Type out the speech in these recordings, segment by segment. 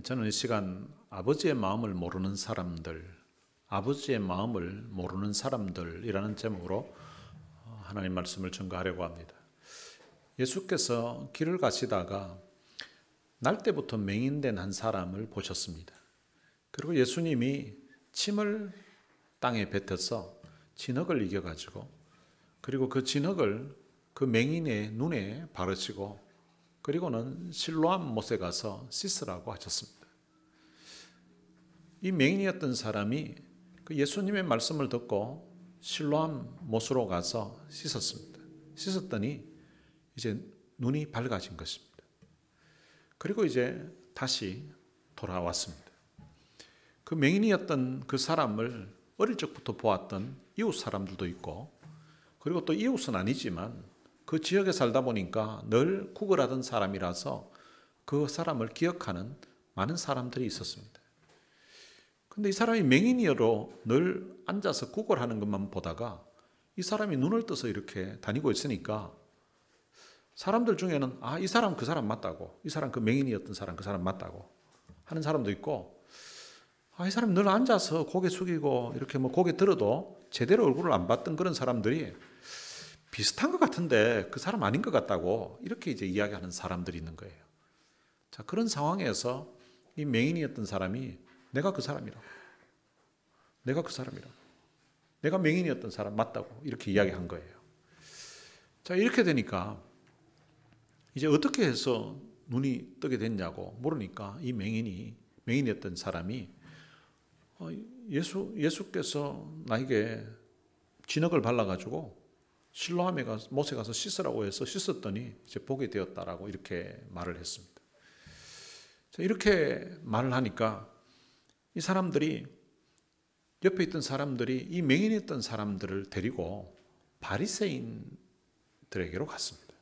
저는 이 시간 아버지의 마음을 모르는 사람들, 아버지의 마음을 모르는 사람들이라는 제목으로 하나님 말씀을 전가하려고 합니다. 예수께서 길을 가시다가 날 때부터 맹인된 한 사람을 보셨습니다. 그리고 예수님이 침을 땅에 뱉어서 진흙을 이겨가지고 그리고 그 진흙을 그 맹인의 눈에 바르시고 그리고는 실로암 못에 가서 씻으라고 하셨습니다. 이 맹인이었던 사람이 그 예수님의 말씀을 듣고 실로암 못으로 가서 씻었습니다. 씻었더니 이제 눈이 밝아진 것입니다. 그리고 이제 다시 돌아왔습니다. 그 맹인이었던 그 사람을 어릴 적부터 보았던 이웃 사람들도 있고 그리고 또 이웃은 아니지만 그 지역에 살다 보니까 늘 구걸하던 사람이라서 그 사람을 기억하는 많은 사람들이 있었습니다. 그런데 이 사람이 맹인이어로 늘 앉아서 구걸하는 것만 보다가 이 사람이 눈을 떠서 이렇게 다니고 있으니까 사람들 중에는 이 사람 그 사람 맞다고, 이 사람 그 맹인이었던 사람 그 사람 맞다고 하는 사람도 있고 이 사람 늘 앉아서 고개 숙이고 이렇게 고개 들어도 제대로 얼굴을 안 봤던 그런 사람들이 비슷한 것 같은데 그 사람 아닌 것 같다고 이렇게 이제 이야기하는 사람들이 있는 거예요. 자, 그런 상황에서 이 맹인이었던 사람이 내가 그 사람이라고, 내가 그 사람이라고, 내가 맹인이었던 사람 맞다고 이렇게 이야기한 거예요. 자, 이렇게 되니까 이제 어떻게 해서 눈이 뜨게 됐냐고 물으니까 이 맹인이었던 사람이 예수께서 나에게 진흙을 발라가지고 실로암에 가서 못에 가서 씻으라고 해서 씻었더니 이제 보게 되었다라고 이렇게 말을 했습니다. 자, 이렇게 말을 하니까 이 사람들이 옆에 있던 사람들이 이 맹인이었던 사람들을 데리고 바리새인들에게로 갔습니다.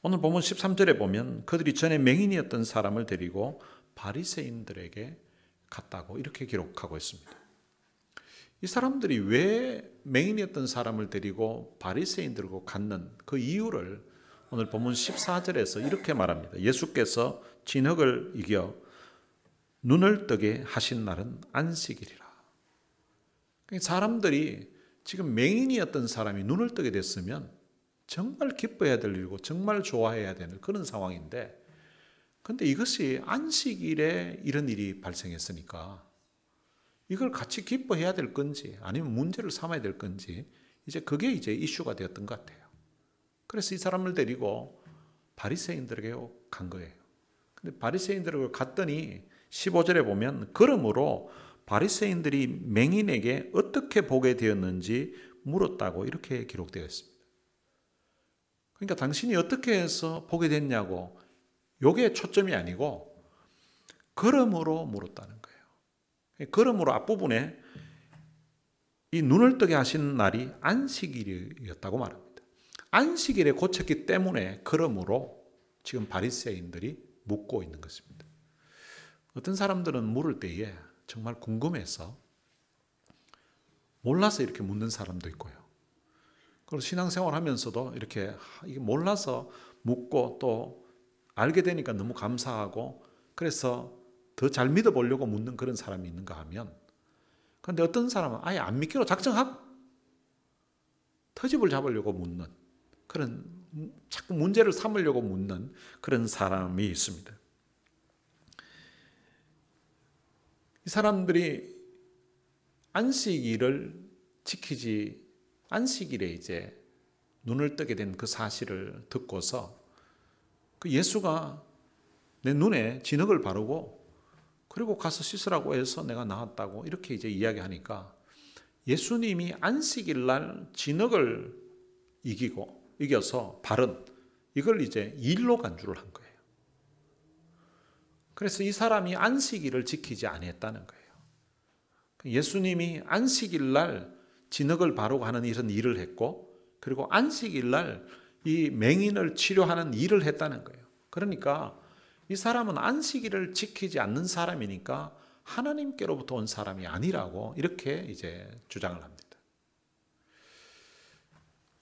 오늘 본문 13절에 보면 그들이 전에 맹인이었던 사람을 데리고 바리새인들에게 갔다고 이렇게 기록하고 있습니다. 이 사람들이 왜 맹인이었던 사람을 데리고 바리새인들과 갔는 그 이유를 오늘 본문 14절에서 이렇게 말합니다. 예수께서 진흙을 이겨 눈을 뜨게 하신 날은 안식일이라. 사람들이 지금 맹인이었던 사람이 눈을 뜨게 됐으면 정말 기뻐해야 될 일이고 정말 좋아해야 되는 그런 상황인데 그런데 이것이 안식일에 이런 일이 발생했으니까 이걸 같이 기뻐해야 될 건지 아니면 문제를 삼아야 될 건지 이제 그게 이제 이슈가 되었던 것 같아요. 그래서 이 사람을 데리고 바리새인들에게 간 거예요. 근데 바리새인들에게 갔더니 15절에 보면 그러므로 바리새인들이 맹인에게 어떻게 보게 되었는지 물었다고 이렇게 기록되어 있습니다. 그러니까 당신이 어떻게 해서 보게 됐냐고 요게 초점이 아니고 그러므로 물었다는 거예요. 그러므로 앞부분에 이 눈을 뜨게 하신 날이 안식일이었다고 말합니다. 안식일에 고쳤기 때문에 그러므로 지금 바리새인들이 묻고 있는 것입니다. 어떤 사람들은 물을 때에 정말 궁금해서 몰라서 이렇게 묻는 사람도 있고요. 그리고 신앙생활 하면서도 이렇게 이게 몰라서 묻고 또 알게 되니까 너무 감사하고 그래서 더 잘 믿어보려고 묻는 그런 사람이 있는가 하면 그런데 어떤 사람은 아예 안 믿기로 작정하고 터집을 잡으려고 묻는 그런 자꾸 문제를 삼으려고 묻는 그런 사람이 있습니다. 이 사람들이 안식일을 지키지 안식일에 이제 눈을 뜨게 된 그 사실을 듣고서 그 예수가 내 눈에 진흙을 바르고 그리고 가서 씻으라고 해서 내가 나왔다고 이렇게 이제 이야기하니까 예수님이 안식일 날 진흙을 이겨서 바른 이걸 이제 일로 간주를 한 거예요. 그래서 이 사람이 안식일을 지키지 아니했다는 거예요. 예수님이 안식일 날 진흙을 바르고 하는 이런 일을 했고 그리고 안식일 날 이 맹인을 치료하는 일을 했다는 거예요. 그러니까 이 사람은 안식일을 지키지 않는 사람이니까 하나님께로부터 온 사람이 아니라고 이렇게 이제 주장을 합니다.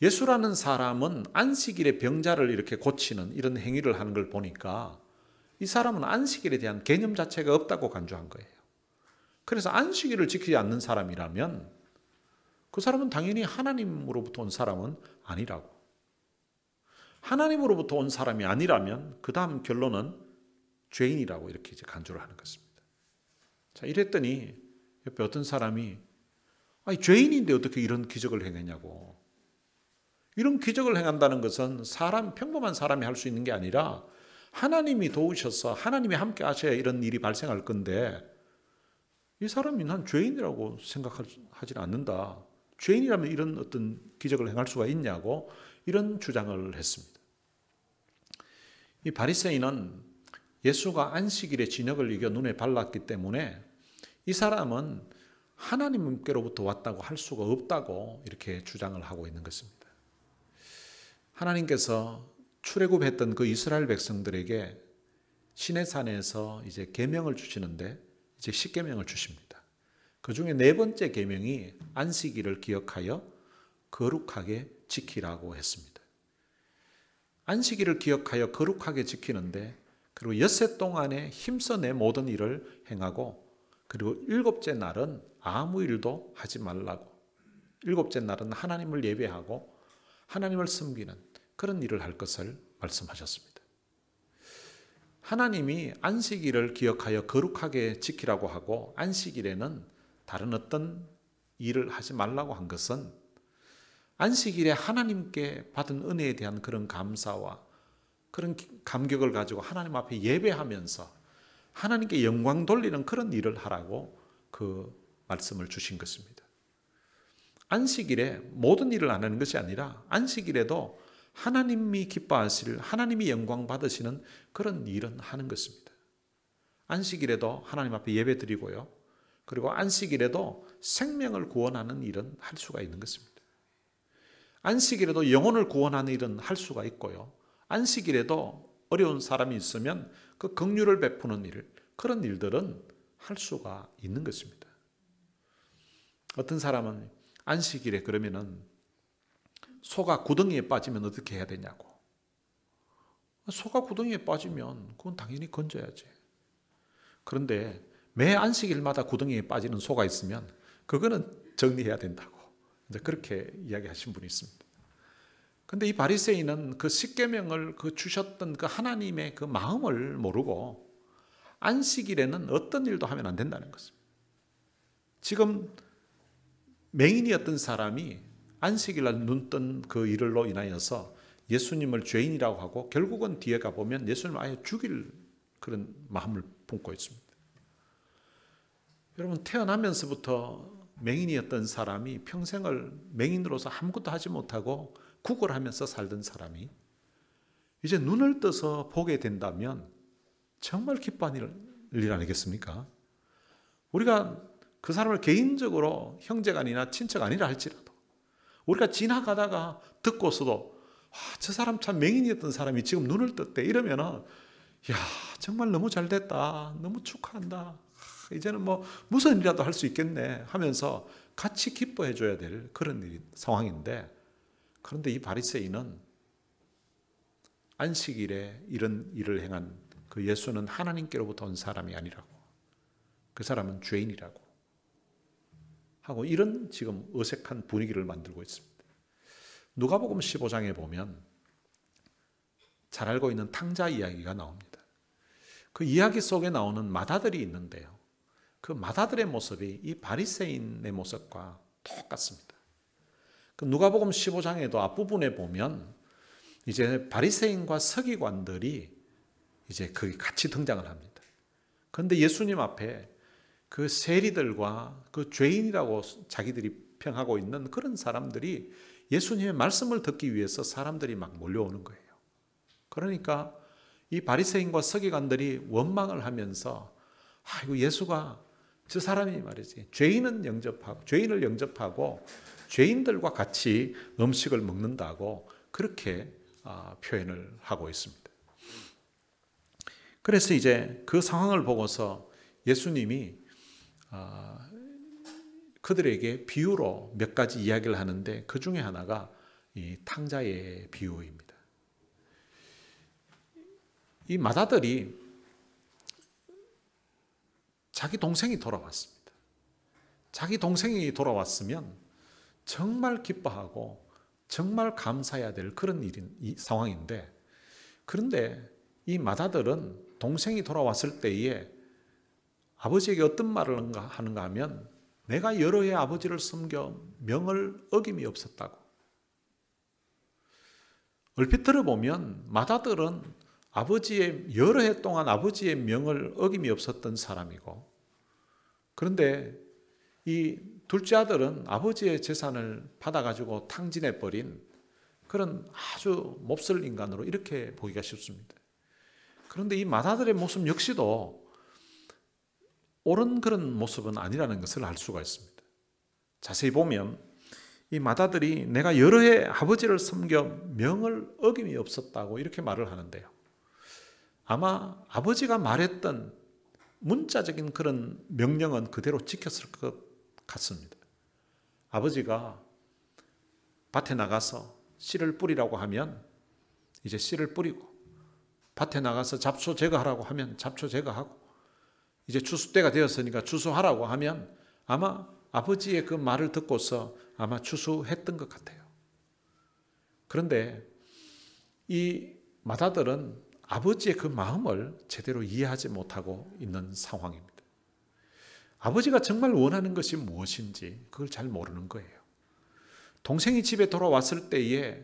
예수라는 사람은 안식일에 병자를 이렇게 고치는 이런 행위를 하는 걸 보니까 이 사람은 안식일에 대한 개념 자체가 없다고 간주한 거예요. 그래서 안식일을 지키지 않는 사람이라면 그 사람은 당연히 하나님으로부터 온 사람은 아니라고. 하나님으로부터 온 사람이 아니라면 그 다음 결론은 죄인이라고 이렇게 이제 간주를 하는 것입니다. 자, 이랬더니 옆에 어떤 사람이 아니, 죄인인데 어떻게 이런 기적을 행했냐고. 이런 기적을 행한다는 것은 평범한 사람이 할 수 있는 게 아니라 하나님이 도우셔서 하나님이 함께 하셔야 이런 일이 발생할 건데 이 사람이 난 죄인이라고 생각하지 않는다. 죄인이라면 이런 어떤 기적을 행할 수가 있냐고 이런 주장을 했습니다. 이 바리새인은 예수가 안식일에 진역을 이겨 눈에 발랐기 때문에 이 사람은 하나님께로부터 왔다고 할 수가 없다고 이렇게 주장을 하고 있는 것입니다. 하나님께서 출애굽했던 그 이스라엘 백성들에게 시내산에서 이제 계명을 주시는데 이제 10계명을 주십니다. 그 중에 네 번째 계명이 안식일을 기억하여 거룩하게 지키라고 했습니다. 안식일을 기억하여 거룩하게 지키는데 그리고 엿새 동안에 힘써 내 모든 일을 행하고 그리고 일곱째 날은 아무 일도 하지 말라고. 일곱째 날은 하나님을 예배하고 하나님을 섬기는 그런 일을 할 것을 말씀하셨습니다. 하나님이 안식일을 기억하여 거룩하게 지키라고 하고 안식일에는 다른 어떤 일을 하지 말라고 한 것은 안식일에 하나님께 받은 은혜에 대한 그런 감사와 그런 감격을 가지고 하나님 앞에 예배하면서 하나님께 영광 돌리는 그런 일을 하라고 그 말씀을 주신 것입니다. 안식일에 모든 일을 안 하는 것이 아니라 안식일에도 하나님이 기뻐하실, 하나님이 영광 받으시는 그런 일은 하는 것입니다. 안식일에도 하나님 앞에 예배 드리고요. 그리고 안식일에도 생명을 구원하는 일은 할 수가 있는 것입니다. 안식일에도 영혼을 구원하는 일은 할 수가 있고요. 안식일에도 어려운 사람이 있으면 그 긍휼을 베푸는 일, 그런 일들은 할 수가 있는 것입니다. 어떤 사람은 안식일에 그러면은 소가 구덩이에 빠지면 어떻게 해야 되냐고. 소가 구덩이에 빠지면 그건 당연히 건져야지. 그런데 매 안식일마다 구덩이에 빠지는 소가 있으면 그거는 정리해야 된다고. 이제 그렇게 이야기하신 분이 있습니다. 그런데 이 바리새인은 그 십계명을 그 주셨던 그 하나님의 그 마음을 모르고 안식일에는 어떤 일도 하면 안 된다는 것입니다. 지금 맹인이었던 사람이 안식일날 눈 뜬 그 일로 인하여서 예수님을 죄인이라고 하고 결국은 뒤에 가보면 예수님을 아예 죽일 그런 마음을 품고 있습니다. 여러분, 태어나면서부터 맹인이었던 사람이 평생을 맹인으로서 아무것도 하지 못하고 구걸하면서 살던 사람이 이제 눈을 떠서 보게 된다면 정말 기뻐하는 일 아니겠습니까? 우리가 그 사람을 개인적으로 형제가 아니나 친척 아니라 할지라도 우리가 지나가다가 듣고서도 저 사람 참 맹인이었던 사람이 지금 눈을 떴대 이러면은 야, 정말 너무 잘 됐다, 너무 축하한다, 이제는 뭐 무슨 일이라도 할 수 있겠네 하면서 같이 기뻐해 줘야 될 그런 상황인데, 그런데 이 바리새인은 안식일에 이런 일을 행한 그 예수는 하나님께로부터 온 사람이 아니라고, 그 사람은 죄인이라고 하고 이런 지금 어색한 분위기를 만들고 있습니다. 누가복음 15장에 보면 잘 알고 있는 탕자 이야기가 나옵니다. 그 이야기 속에 나오는 마다들이 있는데요. 그 마다들의 모습이 이 바리새인의 모습과 똑같습니다. 그 누가복음 15장에도 앞부분에 보면 이제 바리새인과 서기관들이 이제 거기 같이 등장을 합니다. 그런데 예수님 앞에 그 세리들과 그 죄인이라고 자기들이 평하고 있는 그런 사람들이 예수님의 말씀을 듣기 위해서 사람들이 막 몰려오는 거예요. 그러니까 이 바리새인과 서기관들이 원망을 하면서 이거 예수가 저 사람이 말이지 죄인을 영접하고 죄인들과 같이 음식을 먹는다고 그렇게 표현을 하고 있습니다. 그래서 이제 그 상황을 보고서 예수님이 그들에게 비유로 몇 가지 이야기를 하는데 그 중에 하나가 이 탕자의 비유입니다. 이 마다들이 자기 동생이 돌아왔습니다. 자기 동생이 돌아왔으면 정말 기뻐하고 정말 감사해야 될 그런 이 상황인데, 그런데 이 맏아들은 동생이 돌아왔을 때에 아버지에게 어떤 말을 하는가 하면, 내가 여러 해 아버지를 섬겨 명을 어김이 없었다고. 얼핏 들어보면 맏아들은 여러 해 동안 아버지의 명을 어김이 없었던 사람이고, 그런데 이 둘째 아들은 아버지의 재산을 받아가지고 탕진해버린 그런 아주 몹쓸 인간으로 이렇게 보기가 쉽습니다. 그런데 이 맏아들의 모습 역시도 옳은 그런 모습은 아니라는 것을 알 수가 있습니다. 자세히 보면 이 맏아들이 내가 여러 해 아버지를 섬겨 명을 어김이 없었다고 이렇게 말을 하는데요. 아마 아버지가 말했던 문자적인 그런 명령은 그대로 지켰을 것 같습니다. 아버지가 밭에 나가서 씨를 뿌리라고 하면 이제 씨를 뿌리고, 밭에 나가서 잡초 제거하라고 하면 잡초 제거하고, 이제 추수 때가 되었으니까 추수하라고 하면 아마 아버지의 그 말을 듣고서 아마 추수했던 것 같아요. 그런데 이 맏아들은 아버지의 그 마음을 제대로 이해하지 못하고 있는 상황입니다. 아버지가 정말 원하는 것이 무엇인지 그걸 잘 모르는 거예요. 동생이 집에 돌아왔을 때에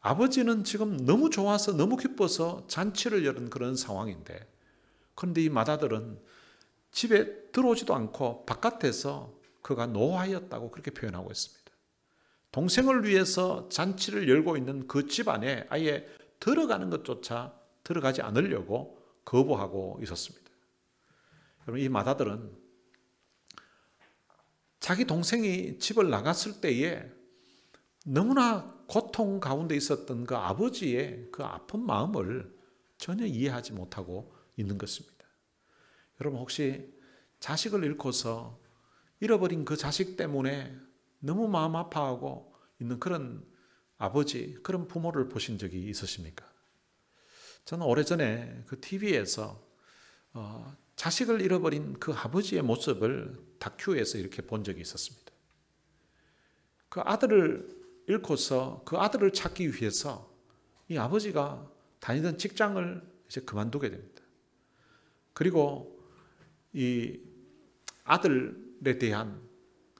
아버지는 지금 너무 좋아서 너무 기뻐서 잔치를 여는 그런 상황인데, 그런데 이 맏아들은 집에 들어오지도 않고 바깥에서 그가 노하였다고 그렇게 표현하고 있습니다. 동생을 위해서 잔치를 열고 있는 그 집안에 아예 들어가는 것조차 들어가지 않으려고 거부하고 있었습니다. 여러분, 이 맏아들은 자기 동생이 집을 나갔을 때에 너무나 고통 가운데 있었던 그 아버지의 그 아픈 마음을 전혀 이해하지 못하고 있는 것입니다. 여러분, 혹시 자식을 잃고서 잃어버린 그 자식 때문에 너무 마음 아파하고 있는 그런 아버지, 그런 부모를 보신 적이 있으십니까? 저는 오래전에 그 TV에서 자식을 잃어버린 그 아버지의 모습을 다큐에서 이렇게 본 적이 있었습니다. 그 아들을 잃고서 그 아들을 찾기 위해서 이 아버지가 다니던 직장을 이제 그만두게 됩니다. 그리고 이 아들에 대한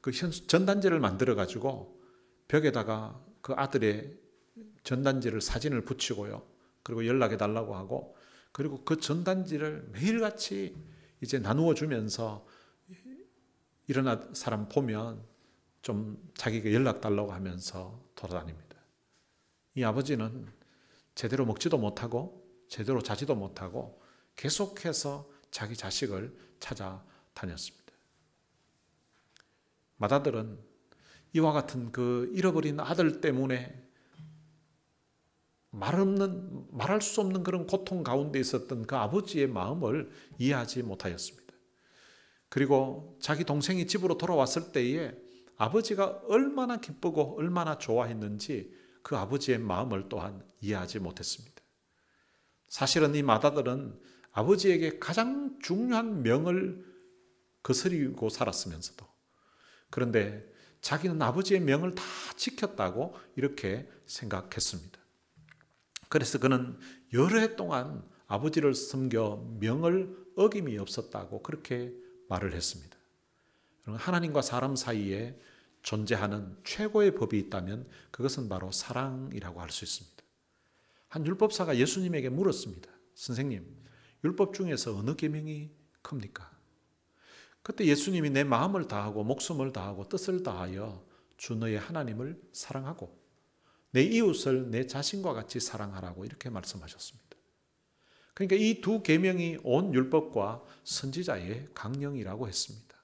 그 전단지를 만들어 가지고 벽에다가 그 아들의 전단지를 사진을 붙이고요. 그리고 연락해 달라고 하고, 그리고 그 전단지를 매일같이 이제 나누어 주면서 일어난 사람 보면 좀 자기가 연락 달라고 하면서 돌아다닙니다. 이 아버지는 제대로 먹지도 못하고 제대로 자지도 못하고 계속해서 자기 자식을 찾아다녔습니다. 맏아들은 이와 같은 그 잃어버린 아들 때문에 말할 수 없는 그런 고통 가운데 있었던 그 아버지의 마음을 이해하지 못하였습니다. 그리고 자기 동생이 집으로 돌아왔을 때에 아버지가 얼마나 기쁘고 얼마나 좋아했는지 그 아버지의 마음을 또한 이해하지 못했습니다. 사실은 이 맏아들은 아버지에게 가장 중요한 명을 거스리고 살았으면서도, 그런데 자기는 아버지의 명을 다 지켰다고 이렇게 생각했습니다. 그래서 그는 여러 해 동안 아버지를 섬겨 명을 어김이 없었다고 그렇게 말을 했습니다. 하나님과 사람 사이에 존재하는 최고의 법이 있다면 그것은 바로 사랑이라고 할 수 있습니다. 한 율법사가 예수님에게 물었습니다. 선생님, 율법 중에서 어느 계명이 큽니까? 그때 예수님이 내 마음을 다하고 목숨을 다하고 뜻을 다하여 주 너의 하나님을 사랑하고 내 이웃을 내 자신과 같이 사랑하라고 이렇게 말씀하셨습니다. 그러니까 이 두 계명이 온 율법과 선지자의 강령이라고 했습니다.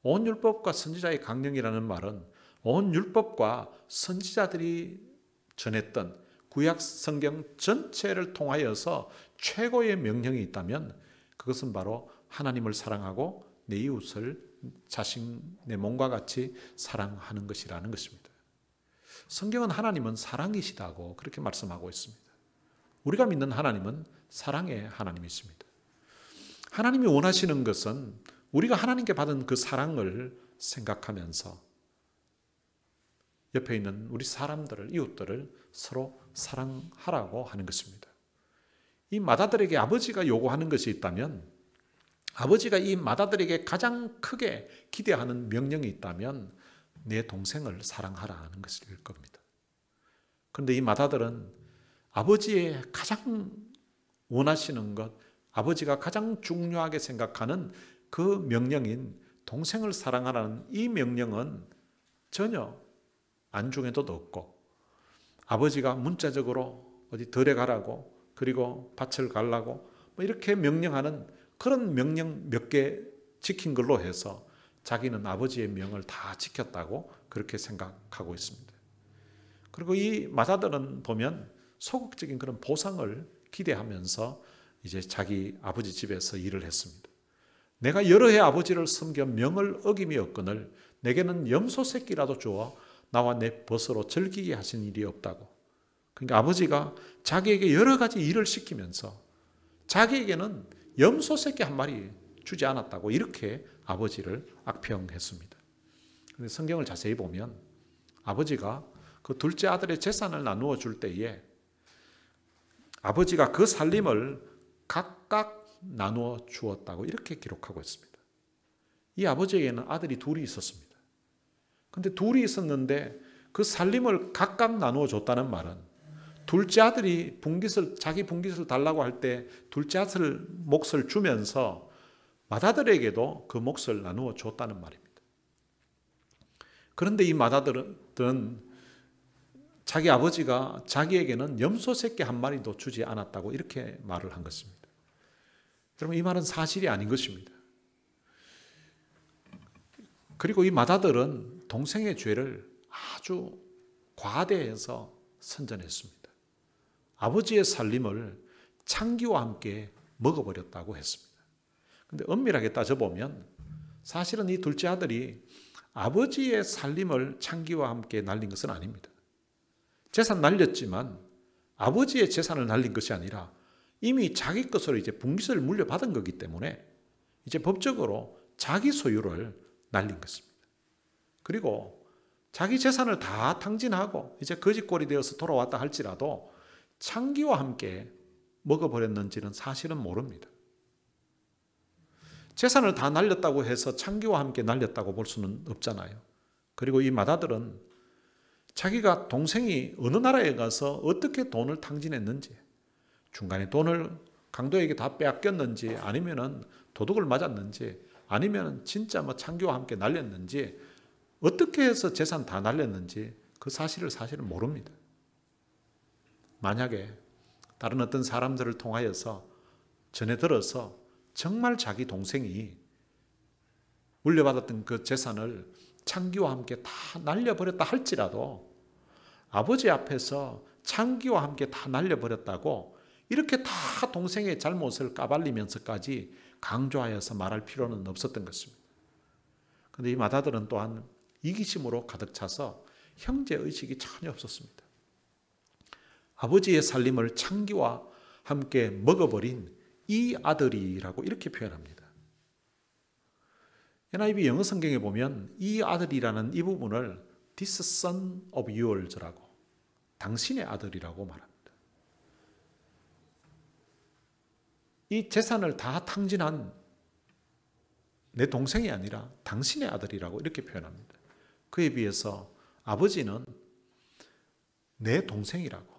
온 율법과 선지자의 강령이라는 말은 온 율법과 선지자들이 전했던 구약 성경 전체를 통하여서 최고의 명령이 있다면 그것은 바로 하나님을 사랑하고 내 이웃을 자신의 몸과 같이 사랑하는 것이라는 것입니다. 성경은 하나님은 사랑이시다고 그렇게 말씀하고 있습니다. 우리가 믿는 하나님은 사랑의 하나님이십니다. 하나님이 원하시는 것은 우리가 하나님께 받은 그 사랑을 생각하면서 옆에 있는 우리 사람들을, 이웃들을 서로 사랑하라고 하는 것입니다. 이 맏아들에게 아버지가 요구하는 것이 있다면, 아버지가 이 맏아들에게 가장 크게 기대하는 명령이 있다면 내 동생을 사랑하라 하는 것일 겁니다. 그런데 이 맏아들은 아버지의 가장 원하시는 것, 아버지가 가장 중요하게 생각하는 그 명령인 동생을 사랑하라는 이 명령은 전혀 안중에도 없고, 아버지가 문자적으로 어디 덜에 가라고, 그리고 밭을 갈라고 이렇게 명령하는 그런 명령 몇 개 지킨 걸로 해서 자기는 아버지의 명을 다 지켰다고 그렇게 생각하고 있습니다. 그리고 이 맏아들은 보면 소극적인 그런 보상을 기대하면서 이제 자기 아버지 집에서 일을 했습니다. 내가 여러 해 아버지를 섬겨 명을 어김이 없거늘 내게는 염소 새끼라도 주어 나와 내 벗으로 즐기게 하신 일이 없다고. 그러니까 아버지가 자기에게 여러 가지 일을 시키면서 자기에게는 염소 새끼 한 마리 주지 않았다고 이렇게 아버지를 악평했습니다. 그런데 성경을 자세히 보면 아버지가 그 둘째 아들의 재산을 나누어 줄 때에 아버지가 그 살림을 각각 나누어 주었다고 이렇게 기록하고 있습니다. 이 아버지에게는 아들이 둘이 있었습니다. 그런데 둘이 있었는데 그 살림을 각각 나누어 줬다는 말은 둘째 아들이 자기 분깃을 달라고 할 때 둘째 아들 몫을 주면서 맏아들에게도 그 몫을 나누어 줬다는 말입니다. 그런데 이 맏아들은 자기 아버지가 자기에게는 염소 새끼 한 마리도 주지 않았다고 이렇게 말을 한 것입니다. 여러분, 이 말은 사실이 아닌 것입니다. 그리고 이 맏아들은 동생의 죄를 아주 과대해서 선전했습니다. 아버지의 살림을 창기와 함께 먹어버렸다고 했습니다. 그런데 엄밀하게 따져보면 사실은 이 둘째 아들이 아버지의 살림을 창기와 함께 날린 것은 아닙니다. 재산 날렸지만 아버지의 재산을 날린 것이 아니라 이미 자기 것으로 이제 분깃을 물려받은 거기 때문에 이제 법적으로 자기 소유를 날린 것입니다. 그리고 자기 재산을 다 탕진하고 이제 거지꼴이 되어서 돌아왔다 할지라도 창기와 함께 먹어버렸는지는 사실은 모릅니다. 재산을 다 날렸다고 해서 창기와 함께 날렸다고 볼 수는 없잖아요. 그리고 이 맏아들은 자기가 동생이 어느 나라에 가서 어떻게 돈을 탕진했는지, 중간에 돈을 강도에게 다 빼앗겼는지, 아니면은 도둑을 맞았는지, 아니면 진짜 창기와 함께 날렸는지, 어떻게 해서 재산 다 날렸는지 그 사실을 사실은 모릅니다. 만약에 다른 어떤 사람들을 통하여서 전해 들어서 정말 자기 동생이 물려받았던 그 재산을 창기와 함께 다 날려버렸다 할지라도 아버지 앞에서 창기와 함께 다 날려버렸다고 이렇게 다 동생의 잘못을 까발리면서까지 강조하여서 말할 필요는 없었던 것입니다. 그런데 이 맏아들은 또한 이기심으로 가득 차서 형제의식이 전혀 없었습니다. 아버지의 살림을 창기와 함께 먹어버린 이 아들이라고 이렇게 표현합니다. NIV 영어 성경에 보면 이 아들이라는 이 부분을 This son of yours라고, 당신의 아들이라고 말합니다. 이 재산을 다 탕진한 내 동생이 아니라 당신의 아들이라고 이렇게 표현합니다. 그에 비해서 아버지는 내 동생이라고,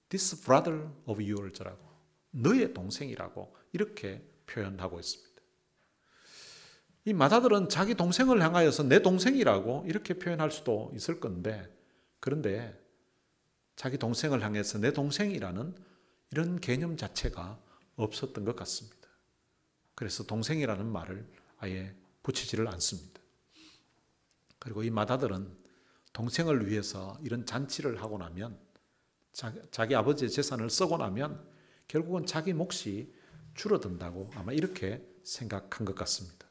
This brother of yours라고, 너의 동생이라고 이렇게 표현하고 있습니다. 이 맏아들은 자기 동생을 향하여서 내 동생이라고 이렇게 표현할 수도 있을 건데, 그런데 자기 동생을 향해서 내 동생이라는 이런 개념 자체가 없었던 것 같습니다. 그래서 동생이라는 말을 아예 붙이지를 않습니다. 그리고 이 맏아들은 동생을 위해서 이런 잔치를 하고 나면, 자기 아버지의 재산을 쓰고 나면 결국은 자기 몫이 줄어든다고 아마 이렇게 생각한 것 같습니다.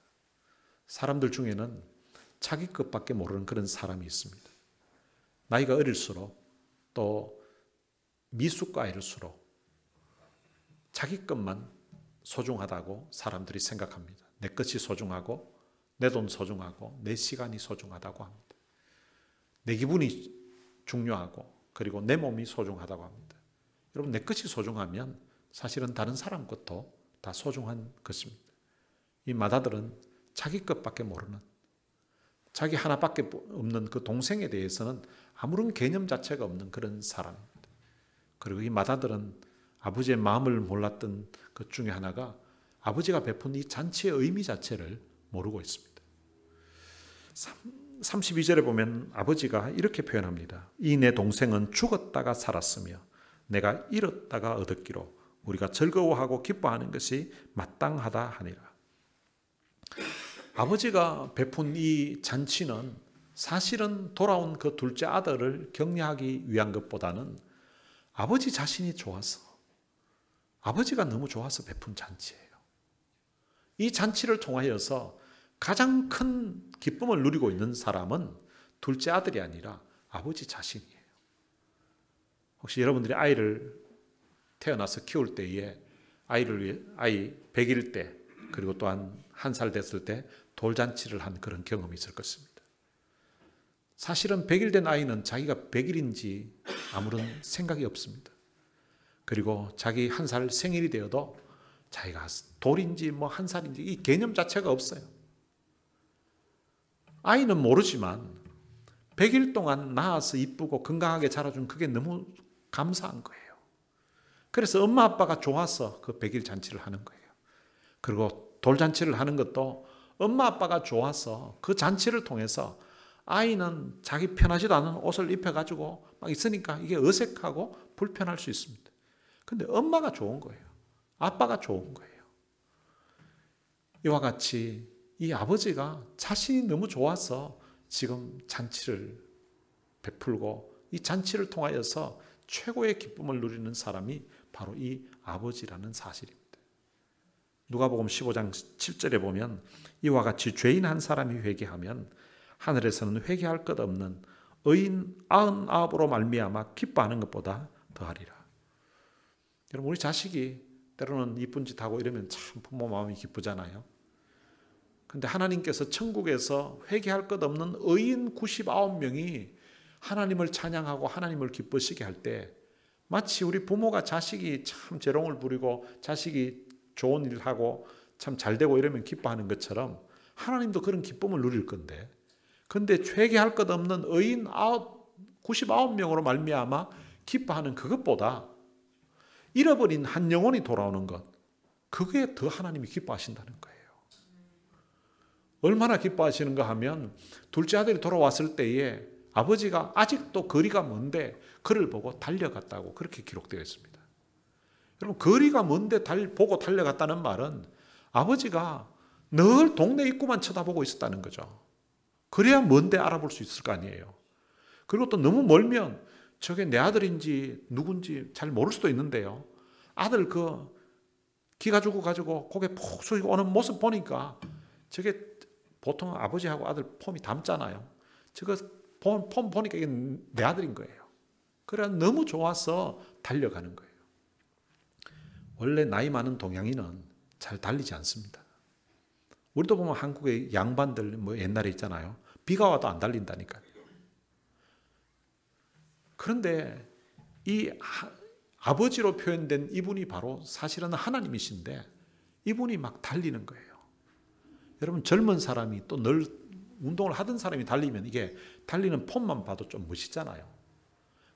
사람들 중에는 자기 것밖에 모르는 그런 사람이 있습니다. 나이가 어릴수록 또 미숙가일수록 자기 것만 소중하다고 사람들이 생각합니다. 내 것이 소중하고 내 돈 소중하고 내 시간이 소중하다고 합니다. 내 기분이 중요하고 그리고 내 몸이 소중하다고 합니다. 여러분, 내 것이 소중하면 사실은 다른 사람 것도 다 소중한 것입니다. 이 마다들은 자기 것밖에 모르는, 자기 하나밖에 없는 그 동생에 대해서는 아무런 개념 자체가 없는 그런 사람입니다. 그리고 이 마다들은 아버지의 마음을 몰랐던 것 중에 하나가 아버지가 베푼 이 잔치의 의미 자체를 모르고 있습니다. 32절에 보면 아버지가 이렇게 표현합니다. 이 내 동생은 죽었다가 살았으며 내가 잃었다가 얻었기로 우리가 즐거워하고 기뻐하는 것이 마땅하다 하니라. 아버지가 베푼 이 잔치는 사실은 돌아온 그 둘째 아들을 격려하기 위한 것보다는 아버지 자신이 좋아서, 아버지가 너무 좋아서 베푼 잔치예요. 이 잔치를 통하여서 가장 큰 기쁨을 누리고 있는 사람은 둘째 아들이 아니라 아버지 자신이에요. 혹시 여러분들이 아이를 태어나서 키울 때에 아이 100일 때 그리고 또한 1살 됐을 때 돌잔치를 한 그런 경험이 있을 것입니다. 사실은 100일 된 아이는 자기가 100일인지 아무런 생각이 없습니다. 그리고 자기 1살 생일이 되어도 자기가 돌인지 뭐 1살인지 이 개념 자체가 없어요. 아이는 모르지만 100일 동안 낳아서 이쁘고 건강하게 자라준 그게 너무 감사한 거예요. 그래서 엄마 아빠가 좋아서 그 100일 잔치를 하는 거예요. 그리고 돌잔치를 하는 것도 엄마 아빠가 좋아서 그 잔치를 통해서 아이는 자기 편하지도 않은 옷을 입혀가지고 막 있으니까 이게 어색하고 불편할 수 있습니다. 근데 엄마가 좋은 거예요. 아빠가 좋은 거예요. 이와 같이 이 아버지가 자신이 너무 좋아서 지금 잔치를 베풀고 이 잔치를 통하여서 최고의 기쁨을 누리는 사람이 바로 이 아버지라는 사실입니다. 누가복음 15장 7절에 보면 이와 같이 죄인 한 사람이 회개하면 하늘에서는 회개할 것 없는 의인 99으로 말미암아 기뻐하는 것보다 더하리라. 여러분, 우리 자식이 때로는 이쁜 짓 하고 이러면 참 부모 마음이 기쁘잖아요. 근데 하나님께서 천국에서 회개할 것 없는 의인 99명이 하나님을 찬양하고 하나님을 기쁘시게 할 때 마치 우리 부모가 자식이 참 재롱을 부리고 자식이 좋은 일을 하고 참 잘되고 이러면 기뻐하는 것처럼 하나님도 그런 기쁨을 누릴 건데, 근데 회개할 것 없는 의인 99명으로 말미암아 기뻐하는 그것보다 잃어버린 한 영혼이 돌아오는 것, 그게 더 하나님이 기뻐하신다는 거예요. 얼마나 기뻐하시는가 하면 둘째 아들이 돌아왔을 때에 아버지가 아직도 거리가 먼데 그를 보고 달려갔다고 그렇게 기록되어 있습니다. 여러분, 거리가 먼데 보고 달려갔다는 말은 아버지가 늘 동네 입구만 쳐다보고 있었다는 거죠. 그래야 먼데 알아볼 수 있을 거 아니에요. 그리고 또 너무 멀면 저게 내 아들인지 누군지 잘 모를 수도 있는데요. 아들 기가 죽어 가지고 고개 푹 숙이고 오는 모습 보니까 저게 보통 아버지하고 아들 폼이 닮잖아요. 저거 폼 보니까 이게 내 아들인 거예요. 그래 너무 좋아서 달려가는 거예요. 원래 나이 많은 동양인은 잘 달리지 않습니다. 우리도 보면 한국의 양반들 뭐 옛날에 있잖아요. 비가 와도 안 달린다니까요. 그런데 이 아버지로 표현된 이분이 바로 사실은 하나님이신데 이분이 막 달리는 거예요. 여러분, 젊은 사람이 또 늘 운동을 하던 사람이 달리면 이게 달리는 폼만 봐도 좀 멋있잖아요.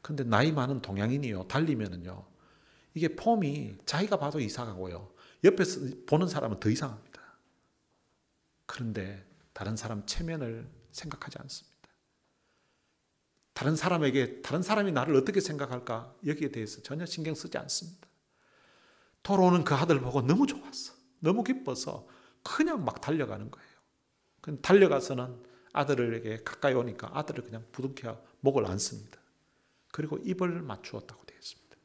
근데 나이 많은 동양인이요 달리면은요 이게 폼이 자기가 봐도 이상하고요 옆에서 보는 사람은 더 이상합니다. 그런데 다른 사람 체면을 생각하지 않습니다. 다른 사람이 나를 어떻게 생각할까 여기에 대해서 전혀 신경 쓰지 않습니다. 돌아오는 그 아들 보고 너무 좋았어, 너무 기뻐서 그냥 막 달려가는 거예요. 달려가서는 아들에게 가까이 오니까 아들을 그냥 부둥켜 목을 안습니다. 그리고 입을 맞추었다고 되어 있습니다.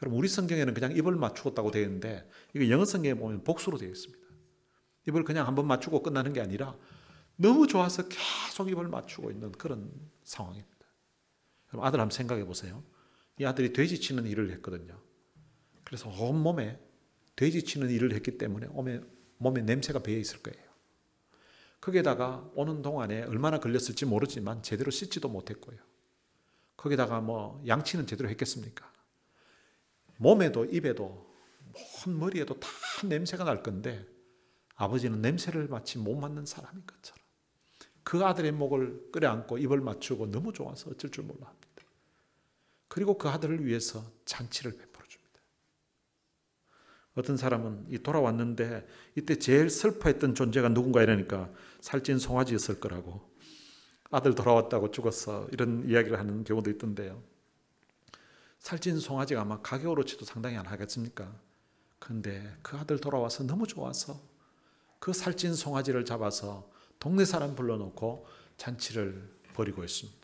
여러분, 우리 성경에는 그냥 입을 맞추었다고 되어 있는데 이거 영어 성경에 보면 복수로 되어 있습니다. 입을 그냥 한번 맞추고 끝나는 게 아니라 너무 좋아서 계속 입을 맞추고 있는 그런 상황입니다. 여러분, 아들 한번 생각해 보세요. 이 아들이 돼지 치는 일을 했거든요. 그래서 온몸에 돼지치는 일을 했기 때문에 몸에 냄새가 배어 있을 거예요. 거기에다가 오는 동안에 얼마나 걸렸을지 모르지만 제대로 씻지도 못했고요. 거기다가 양치는 제대로 했겠습니까? 몸에도 입에도 머리에도 다 냄새가 날 건데 아버지는 냄새를 마치 못 맡는 사람인 것처럼 그 아들의 목을 끌어안고 입을 맞추고 너무 좋아서 어쩔 줄 몰라 합니다. 그리고 그 아들을 위해서 잔치를 베풀어 줍니다. 어떤 사람은 돌아왔는데 이때 제일 슬퍼했던 존재가 누군가 이러니까 살찐 송아지였을 거라고, 아들 돌아왔다고 죽었어, 이런 이야기를 하는 경우도 있던데요. 살찐 송아지가 아마 가격으로치도 상당히 안 하겠습니까? 그런데 그 아들 돌아와서 너무 좋아서 그 살찐 송아지를 잡아서 동네 사람 불러놓고 잔치를 벌이고 있습니다.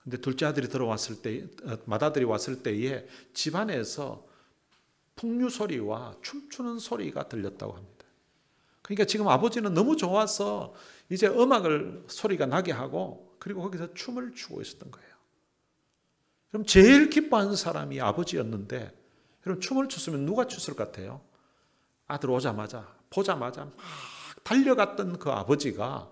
근데 둘째 아들이 들어왔을 때, 맏아들이 왔을 때에 집안에서 풍류 소리와 춤추는 소리가 들렸다고 합니다. 그러니까 지금 아버지는 너무 좋아서 이제 음악을 소리가 나게 하고 그리고 거기서 춤을 추고 있었던 거예요. 그럼 제일 기뻐하는 사람이 아버지였는데, 여러분 춤을 췄으면 누가 췄을 것 같아요? 아들 보자마자 막 달려갔던 그 아버지가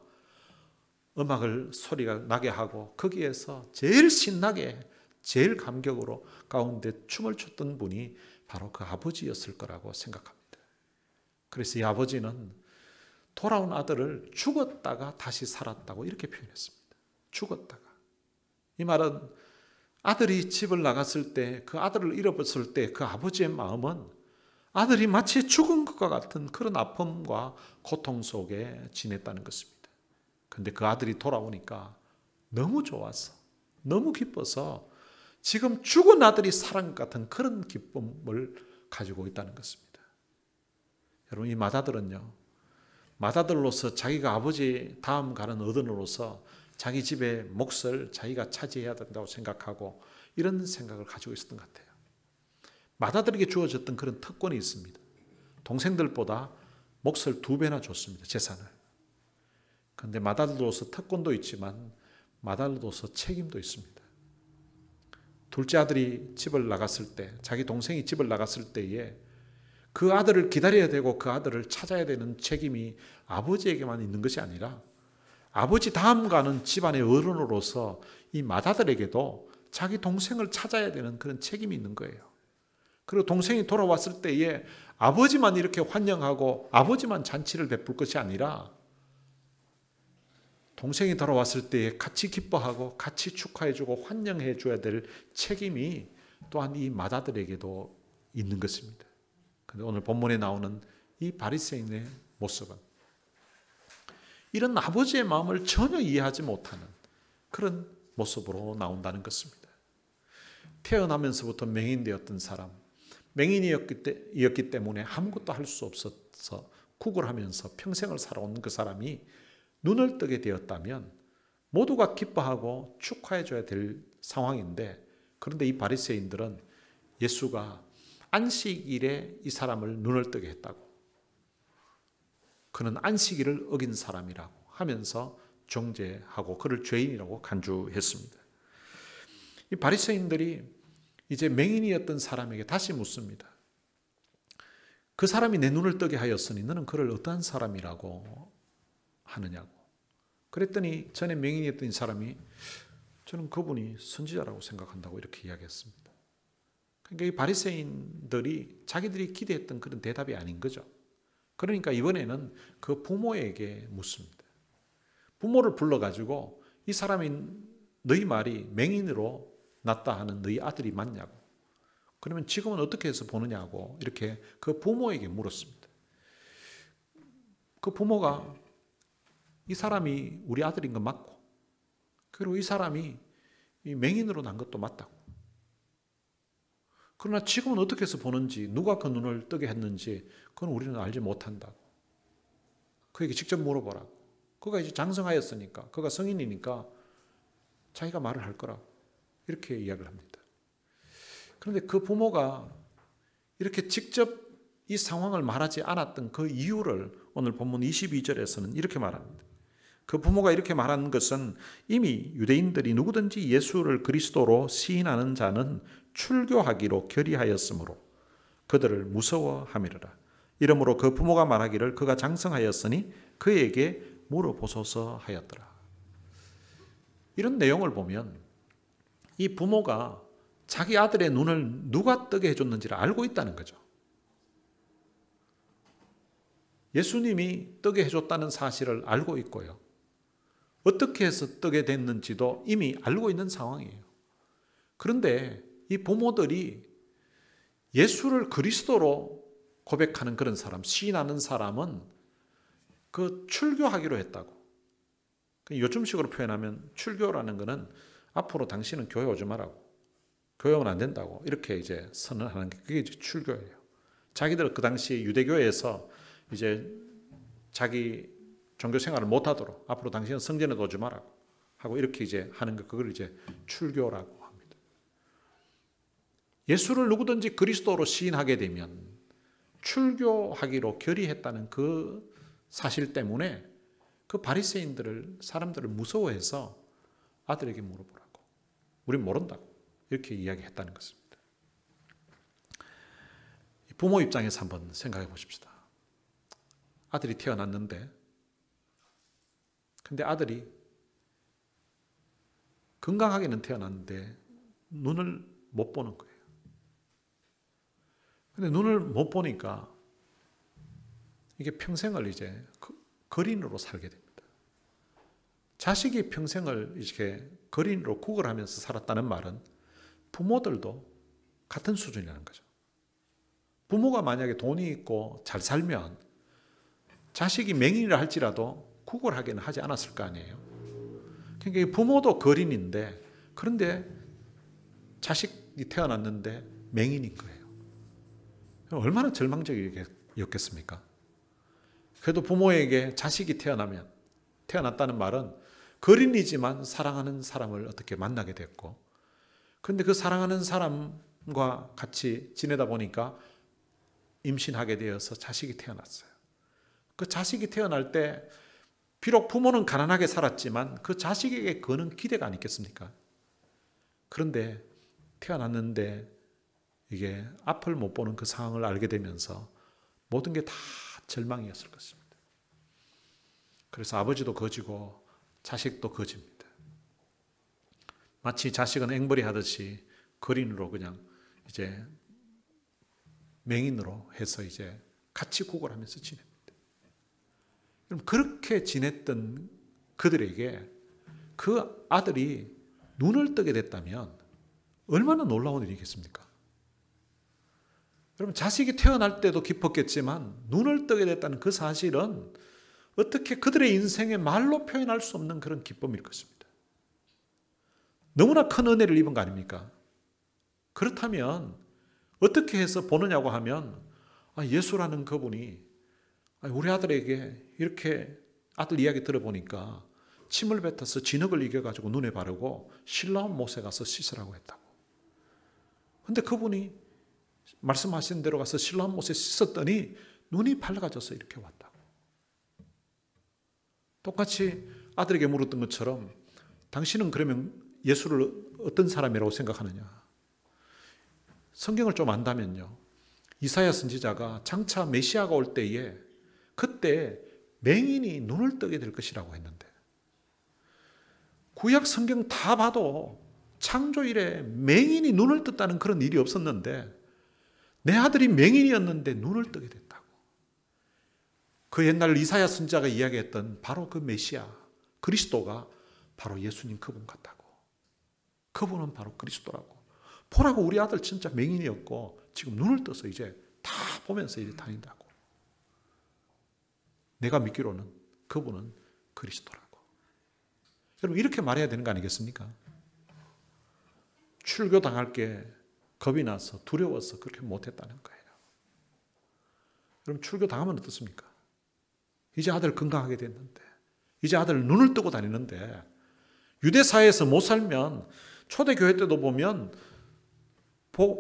음악을 소리가 나게 하고 거기에서 제일 신나게 제일 감격으로 가운데 춤을 췄던 분이 바로 그 아버지였을 거라고 생각합니다. 그래서 이 아버지는 돌아온 아들을 죽었다가 다시 살았다고 이렇게 표현했습니다. 죽었다가. 이 말은 아들이 집을 나갔을 때, 그 아들을 잃어버렸을 때 그 아버지의 마음은 아들이 마치 죽은 것과 같은 그런 아픔과 고통 속에 지냈다는 것입니다. 그런데 그 아들이 돌아오니까 너무 좋아서, 너무 기뻐서 지금 죽은 아들이 살은 것 같은 그런 기쁨을 가지고 있다는 것입니다. 여러분, 이 맏아들은요, 맏아들로서 자기가 아버지 다음 가는 어른으로서 자기 집의 몫을 자기가 차지해야 된다고 생각하고 이런 생각을 가지고 있었던 것 같아요. 맏아들에게 주어졌던 그런 특권이 있습니다. 동생들보다 몫을 2배나 줬습니다. 재산을. 그런데 맏아들로서 특권도 있지만 맏아들로서 책임도 있습니다. 둘째 아들이 집을 나갔을 때, 자기 동생이 집을 나갔을 때에 그 아들을 기다려야 되고 그 아들을 찾아야 되는 책임이 아버지에게만 있는 것이 아니라 아버지 다음 가는 집안의 어른으로서 이 맏아들에게도 자기 동생을 찾아야 되는 그런 책임이 있는 거예요. 그리고 동생이 돌아왔을 때에 아버지만 이렇게 환영하고 아버지만 잔치를 베풀 것이 아니라 동생이 돌아왔을 때에 같이 기뻐하고 같이 축하해주고 환영해줘야 될 책임이 또한 이 맏아들에게도 있는 것입니다. 그런데 오늘 본문에 나오는 이 바리새인의 모습은 이런 아버지의 마음을 전혀 이해하지 못하는 그런 모습으로 나온다는 것입니다. 태어나면서부터 맹인되었던 사람, 맹인이었기 때문에 아무것도 할 수 없어서 구걸하면서 평생을 살아온 그 사람이 눈을 뜨게 되었다면 모두가 기뻐하고 축하해줘야 될 상황인데, 그런데 이 바리새인들은 예수가 안식일에 이 사람을 눈을 뜨게 했다고, 그는 안식일을 어긴 사람이라고 하면서 정죄하고 그를 죄인이라고 간주했습니다. 이 바리새인들이 이제 맹인이었던 사람에게 다시 묻습니다. 그 사람이 내 눈을 뜨게 하였으니 너는 그를 어떠한 사람이라고 하느냐고. 그랬더니 전에 맹인이었던 이 사람이 저는 그분이 선지자라고 생각한다고 이렇게 이야기했습니다. 그러니까 이 바리새인들이 자기들이 기대했던 그런 대답이 아닌 거죠. 그러니까 이번에는 그 부모에게 묻습니다. 부모를 불러가지고 이 사람이 너희 말이 맹인으로 났다 하는 너희 아들이 맞냐고, 그러면 지금은 어떻게 해서 보느냐고 이렇게 그 부모에게 물었습니다. 그 부모가 이 사람이 우리 아들인 거 맞고, 그리고 이 사람이 이 맹인으로 난 것도 맞다고, 그러나 지금은 어떻게 해서 보는지, 누가 그 눈을 뜨게 했는지 그건 우리는 알지 못한다고, 그에게 직접 물어보라고. 그가 이제 장성하였으니까, 그가 성인이니까 자기가 말을 할 거라고 이렇게 이야기를 합니다. 그런데 그 부모가 이렇게 직접 이 상황을 말하지 않았던 그 이유를 오늘 본문 22절에서는 이렇게 말합니다. 그 부모가 이렇게 말하는 것은 이미 유대인들이 누구든지 예수를 그리스도로 시인하는 자는 출교하기로 결의하였으므로 그들을 무서워함이라. 이러므로 그 부모가 말하기를 그가 장성하였으니 그에게 물어보소서 하였더라. 이런 내용을 보면 이 부모가 자기 아들의 눈을 누가 뜨게 해줬는지를 알고 있다는 거죠. 예수님이 뜨게 해줬다는 사실을 알고 있고요. 어떻게 해서 뜨게 됐는지도 이미 알고 있는 상황이에요. 그런데 이 부모들이 예수를 그리스도로 고백하는 그런 사람, 시인하는 사람은 그 출교하기로 했다고. 요즘식으로 표현하면 출교라는 것은 앞으로 당신은 교회 오지 말라고, 교회 오면 안 된다고 이렇게 이제 선언하는 게 그게 이제 출교예요. 자기들 그 당시 유대교회에서 이제 자기 종교 생활을 못 하도록 앞으로 당신은 성전에 오지 말라고 하고 이렇게 이제 하는 거, 그걸 이제 출교라고 합니다. 예수를 누구든지 그리스도로 시인하게 되면 출교하기로 결의했다는 그 사실 때문에 그 바리새인들을, 사람들을 무서워해서 아들에게 물어보라고, 우린 모른다고 이렇게 이야기했다는 것입니다. 부모 입장에서 한번 생각해 보십시다. 아들이 태어났는데, 근데 아들이 건강하게는 태어났는데 눈을 못 보는 거예요. 근데 눈을 못 보니까 이게 평생을 이제 거린으로 살게 됩니다. 자식이 평생을 이렇게 거린으로 구걸하면서 살았다는 말은 부모들도 같은 수준이라는 거죠. 부모가 만약에 돈이 있고 잘 살면 자식이 맹인이라 할지라도 구걸하게는 하지 않았을 거 아니에요. 그러니까 부모도 거린인데, 그런데 자식이 태어났는데 맹인인 거예요. 얼마나 절망적이었겠습니까? 그래도 부모에게 자식이 태어났다는 말은 거린이지만 사랑하는 사람을 어떻게 만나게 됐고, 그런데 그 사랑하는 사람과 같이 지내다 보니까 임신하게 되어서 자식이 태어났어요. 그 자식이 태어날 때 비록 부모는 가난하게 살았지만 그 자식에게 거는 기대가 아니겠습니까? 그런데 태어났는데 이게 앞을 못 보는 그 상황을 알게 되면서 모든 게 다 절망이었을 것입니다. 그래서 아버지도 거지고 자식도 거지입니다. 마치 자식은 앵벌이 하듯이 거린으로 그냥 이제 맹인으로 해서 이제 같이 구걸하면서 지냅니다. 그럼 그렇게 지냈던 그들에게 그 아들이 눈을 뜨게 됐다면 얼마나 놀라운 일이겠습니까? 여러분, 자식이 태어날 때도 기뻤겠지만 눈을 뜨게 됐다는 그 사실은 어떻게 그들의 인생에 말로 표현할 수 없는 그런 기쁨일 것입니다. 너무나 큰 은혜를 입은 거 아닙니까? 그렇다면 어떻게 해서 보느냐고 하면 예수라는 그분이 우리 아들에게 이렇게, 아들 이야기 들어보니까 침을 뱉어서 진흙을 이겨가지고 눈에 바르고 실로암 못에 가서 씻으라고 했다고. 그런데 그분이 말씀하신 대로 가서 실로암 못에 씻었더니 눈이 밝아져서 이렇게 왔다고. 똑같이 아들에게 물었던 것처럼 당신은 그러면 예수를 어떤 사람이라고 생각하느냐? 성경을 좀 안다면요, 이사야 선지자가 장차 메시아가 올 때에 그때 맹인이 눈을 뜨게 될 것이라고 했는데, 구약 성경 다 봐도 창조 이래 맹인이 눈을 떴다는 그런 일이 없었는데 내 아들이 맹인이었는데 눈을 뜨게 됐다고. 그 옛날 이사야 선지자가 이야기했던 바로 그 메시아 그리스도가 바로 예수님 그분 같다고. 그분은 바로 그리스도라고. 보라고, 우리 아들 진짜 맹인이었고 지금 눈을 떠서 이제 다 보면서 이제 다닌다고. 내가 믿기로는 그분은 그리스도라고. 여러분, 이렇게 말해야 되는 거 아니겠습니까? 출교당할 게 겁이 나서 두려워서 그렇게 못했다는 거예요. 여러분, 출교당하면 어떻습니까? 이제 아들 건강하게 됐는데, 이제 아들 눈을 뜨고 다니는데, 유대사회에서 못 살면 초대교회 때도 보면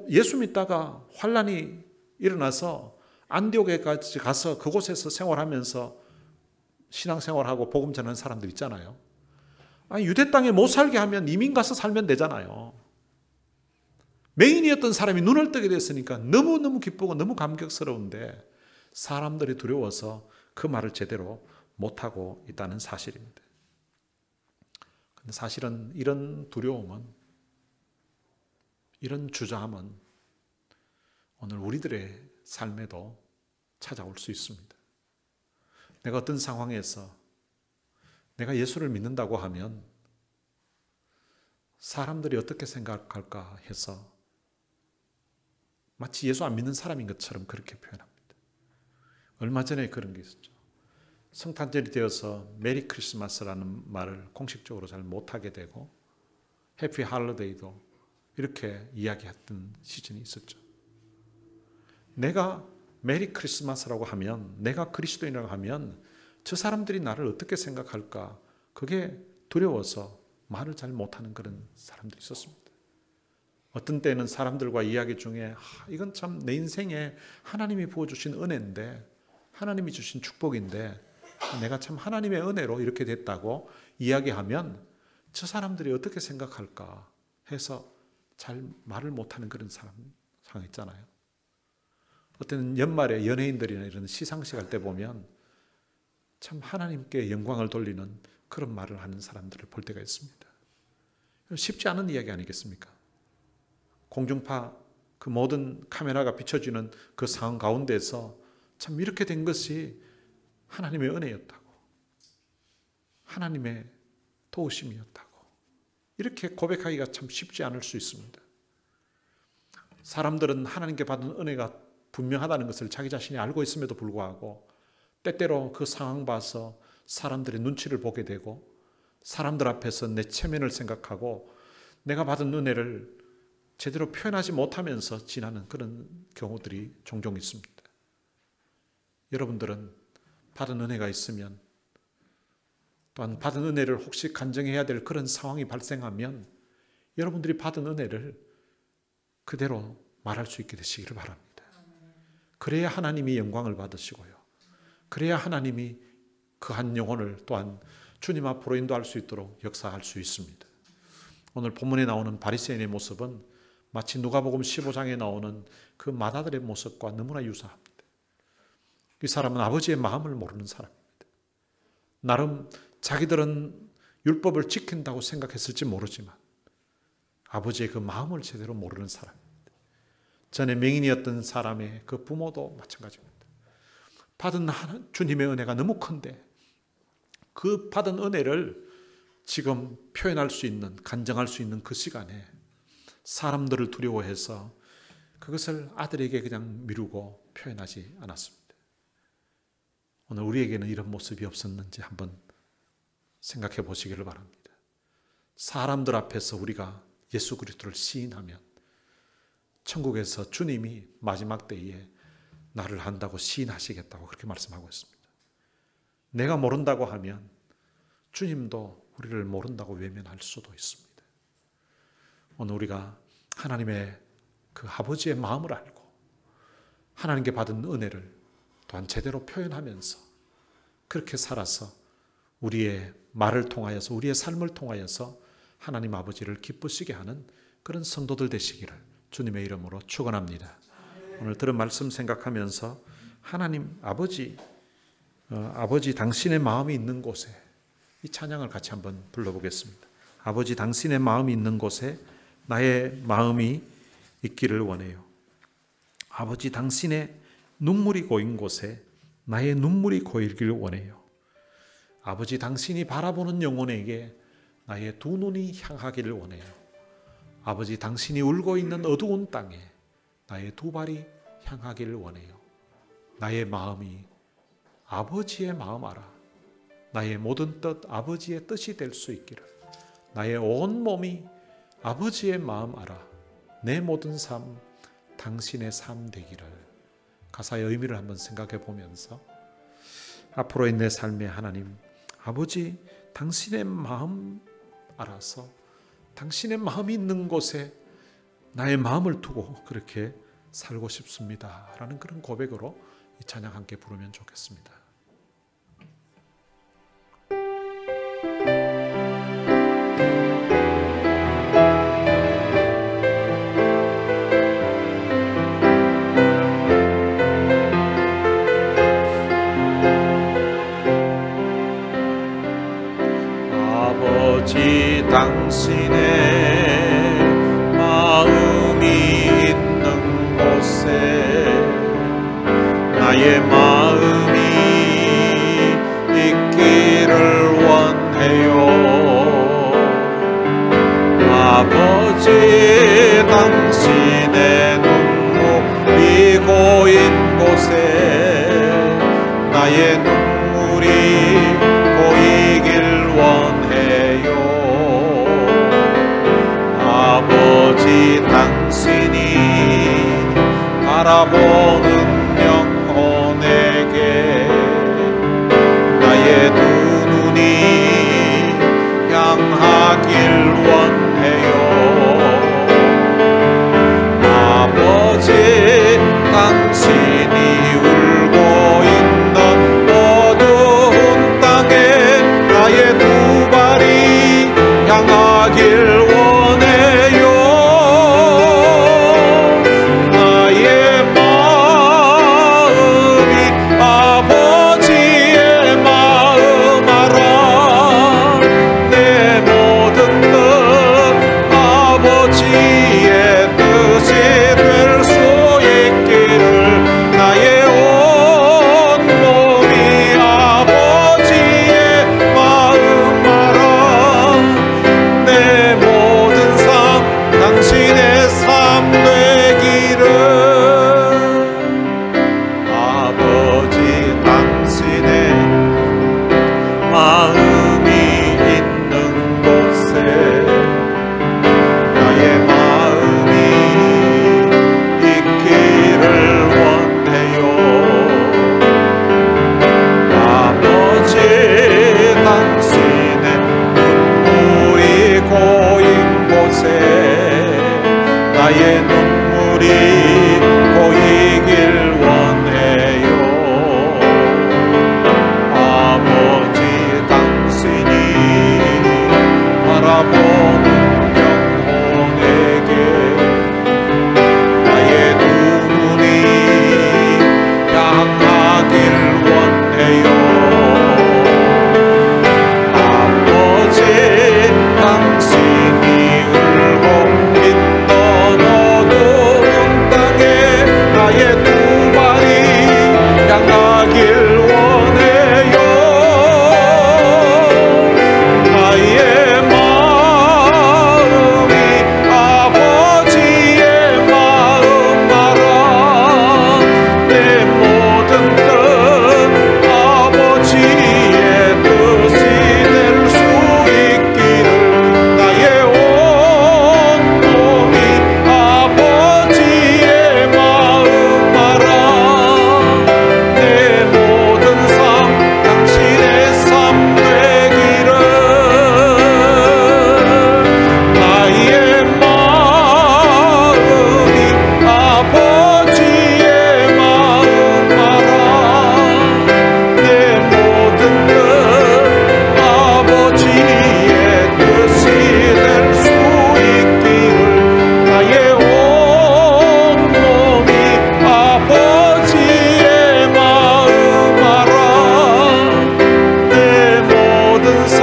예수 믿다가 환란이 일어나서 안디옥에까지 가서 그곳에서 생활하면서 신앙생활하고 복음 전하는 사람들 있잖아요. 유대 땅에 못 살게 하면 이민 가서 살면 되잖아요. 맹인이었던 사람이 눈을 뜨게 됐으니까 너무너무 기쁘고 너무 감격스러운데 사람들이 두려워서 그 말을 제대로 못하고 있다는 사실입니다. 근데 사실은 이런 두려움은, 이런 주저함은 오늘 우리들의 삶에도 찾아올 수 있습니다. 내가 어떤 상황에서 내가 예수를 믿는다고 하면 사람들이 어떻게 생각할까 해서 마치 예수 안 믿는 사람인 것처럼 그렇게 표현합니다. 얼마 전에 그런 게 있었죠. 성탄절이 되어서 메리 크리스마스라는 말을 공식적으로 잘 못하게 되고 해피 할러데이도 이렇게 이야기했던 시즌이 있었죠. 내가 메리 크리스마스라고 하면, 내가 그리스도인이라고 하면 저 사람들이 나를 어떻게 생각할까, 그게 두려워서 말을 잘 못하는 그런 사람들이 있었습니다. 어떤 때는 사람들과 이야기 중에 이건 참 내 인생에 하나님이 부어주신 은혜인데, 하나님이 주신 축복인데 내가 참 하나님의 은혜로 이렇게 됐다고 이야기하면 저 사람들이 어떻게 생각할까 해서 잘 말을 못하는 그런 상황 있잖아요. 어떤 연말에 연예인들이나 이런 시상식 할 때 보면 참 하나님께 영광을 돌리는 그런 말을 하는 사람들을 볼 때가 있습니다. 쉽지 않은 이야기 아니겠습니까? 공중파 그 모든 카메라가 비춰지는 그 상황 가운데서 참 이렇게 된 것이 하나님의 은혜였다고, 하나님의 도우심이었다고 이렇게 고백하기가 참 쉽지 않을 수 있습니다. 사람들은 하나님께 받은 은혜가 분명하다는 것을 자기 자신이 알고 있음에도 불구하고 때때로 그 상황 봐서 사람들의 눈치를 보게 되고 사람들 앞에서 내 체면을 생각하고 내가 받은 은혜를 제대로 표현하지 못하면서 지나는 그런 경우들이 종종 있습니다. 여러분들은 받은 은혜가 있으면, 또한 받은 은혜를 혹시 간증해야 될 그런 상황이 발생하면 여러분들이 받은 은혜를 그대로 말할 수 있게 되시기를 바랍니다. 그래야 하나님이 영광을 받으시고요, 그래야 하나님이 그 한 영혼을 또한 주님 앞으로 인도할 수 있도록 역사할 수 있습니다. 오늘 본문에 나오는 바리새인의 모습은 마치 누가복음 15장에 나오는 그 마다들의 모습과 너무나 유사합니다. 이 사람은 아버지의 마음을 모르는 사람입니다. 나름 자기들은 율법을 지킨다고 생각했을지 모르지만 아버지의 그 마음을 제대로 모르는 사람입니다. 전에 맹인이었던 사람의 그 부모도 마찬가지입니다. 받은 주님의 은혜가 너무 큰데 그 받은 은혜를 지금 표현할 수 있는, 간증할 수 있는 그 시간에 사람들을 두려워해서 그것을 아들에게 그냥 미루고 표현하지 않았습니다. 오늘 우리에게는 이런 모습이 없었는지 한번 생각해 보시기를 바랍니다. 사람들 앞에서 우리가 예수 그리스도를 시인하면 천국에서 주님이 마지막 때에 나를 한다고 시인하시겠다고 그렇게 말씀하고 있습니다. 내가 모른다고 하면 주님도 우리를 모른다고 외면할 수도 있습니다. 오늘 우리가 하나님의 그 아버지의 마음을 알고 하나님께 받은 은혜를 또한 제대로 표현하면서 그렇게 살아서 우리의 말을 통하여서, 우리의 삶을 통하여서 하나님 아버지를 기쁘시게 하는 그런 성도들 되시기를 주님의 이름으로 축원합니다. 오늘 들은 말씀 생각하면서 하나님 아버지 당신의 마음이 있는 곳에, 이 찬양을 같이 한번 불러보겠습니다. 아버지 당신의 마음이 있는 곳에 나의 마음이 있기를 원해요. 아버지 당신의 눈물이 고인 곳에 나의 눈물이 고이기를 원해요. 아버지 당신이 바라보는 영혼에게 나의 두 눈이 향하기를 원해요. 아버지 당신이 울고 있는 어두운 땅에 나의 두 발이 향하기를 원해요. 나의 마음이 아버지의 마음 알아. 나의 모든 뜻 아버지의 뜻이 될 수 있기를. 나의 온 몸이 아버지의 마음 알아. 내 모든 삶 당신의 삶 되기를. 가사의 의미를 한번 생각해 보면서 앞으로의 내 삶에 하나님 아버지 당신의 마음 알아서 당신의 마음이 있는 곳에 나의 마음을 두고 그렇게 살고 싶습니다 라는 그런 고백으로 이 찬양 함께 부르면 좋겠습니다. 당신의 마음이 있는 곳에 나의 마음이 있기를 원해요. 아버지, 당신의 눈물이 고인 곳에 나의 눈물이 고이길 원해요. 아버지, 당신이 바라보는 영혼에게 나의 두 눈이 향하길 원해요. 아버지, 당신이 울고 있는 어두운 땅에 나의 두 발이 향하길 원해요. 나의 마음이 아버지의 마음 알아. 내 모든 뜻 아버지의 뜻이 될 수 있기를 나의 온 몸이 아버지의 마음 알아. 내 모든 삶 당신의 삶 되기를. 아버지, 당신의 마음이 있는 곳에 나의 마음이 있기를 원해요. 아버지, 당신의 눈물이 고인 곳에 나의 눈물이 고이길 원해요. 아버지, 당신이 바라보는 영혼에게 나의 두 눈이 향하길 원해요. 아버지, 당신이 울고 있던 어두운 땅에 나의 두 발이 향하길 원해요. 나의 마음이 아버지의 마음 알아. 내 모든 뜻 아버지의 뜻이 될 수 있기를 나의 온 몸이 아버지의 마음 알아. 내 모든 삶 당신의 삶 되기를. 나의 마음이 아버지의 마음 알아. 내 모든 뜻 아버지의 뜻이 될 수 있기를 나의 온 몸이 아버지의 마음 알아. 내 모든 삶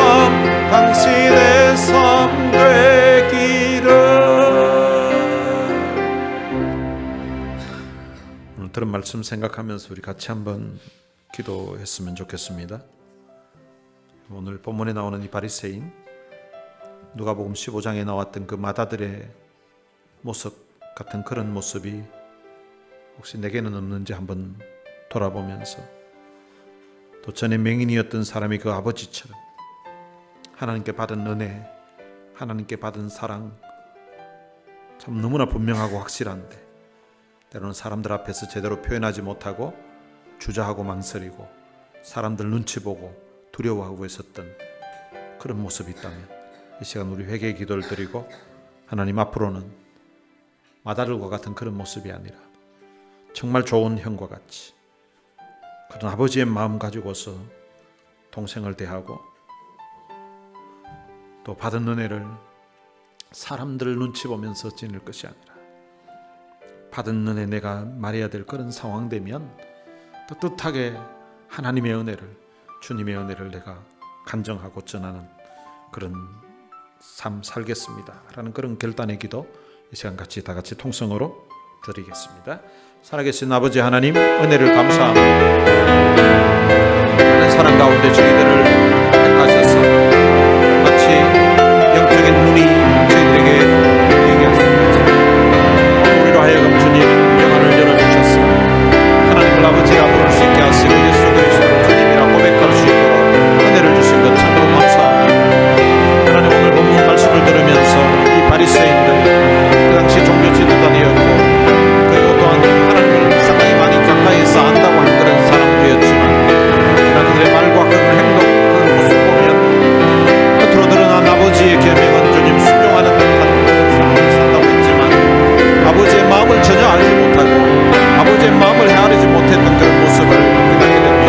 당신의 삶 되기를. 오늘 들은 말씀 생각하면서 우리 같이 한번 기도했으면 좋겠습니다. 오늘 본문에 나오는 이 바리새인, 누가복음 15장에 나왔던 그 마다들의 모습 같은 그런 모습이 혹시 내게는 없는지 한번 돌아보면서, 또 전에 맹인이었던 사람이 그 아버지처럼 하나님께 받은 은혜, 하나님께 받은 사랑 참 너무나 분명하고 확실한데 때로는 사람들 앞에서 제대로 표현하지 못하고 주저하고 망설이고 사람들 눈치 보고 두려워하고 있었던 그런 모습이 있다면 이 시간 우리 회개의 기도를 드리고, 하나님, 앞으로는 마다들과 같은 그런 모습이 아니라 정말 좋은 형과 같이 그런 아버지의 마음 가지고서 동생을 대하고, 또 받은 은혜를 사람들 눈치 보면서 지낼 것이 아니라 받은 은혜 내가 말해야 될 그런 상황 되면 떳떳하게 하나님의 은혜를, 주님의 은혜를 내가 간정하고 전하는 그런 삶 살겠습니다 라는 그런 결단의 기도 이 시간 같이 다 같이 통성으로 드리겠습니다. 살아계신 아버지 하나님, 은혜를 감사합니다. 많은 사람 가운데 저희들을 택하셔서 마치 영적인 눈이 저희들에게 얘기하셨습니다. 우리로 하여금 주님 영안을 열어주셔서 하나님을 아버지라 부를 수 있게 하시고 예수 그리스도를 주님이라 고백할 수 있도록 은혜를 주신 것 참으로 감사합니다. 하나님, 오늘 본문 말씀을 들으면서 이 바리새인들 그 당시 종교 지도자이었고 그리고 또한 하나님을 상당히 많이 가까이에서 안다고 하는 그런 사람들이었지만 그들의 말과 그런 행동, 그런 모습 보면 겉으로 드러난 아버지의 계명은 주님 순종하는 듯한 그런 삶을 산다고 했지만 아버지의 마음을 전혀 알지 못하고 아버지의 마음을 헤아리지 못했던 그런 모습을 깨닫게 됩니다.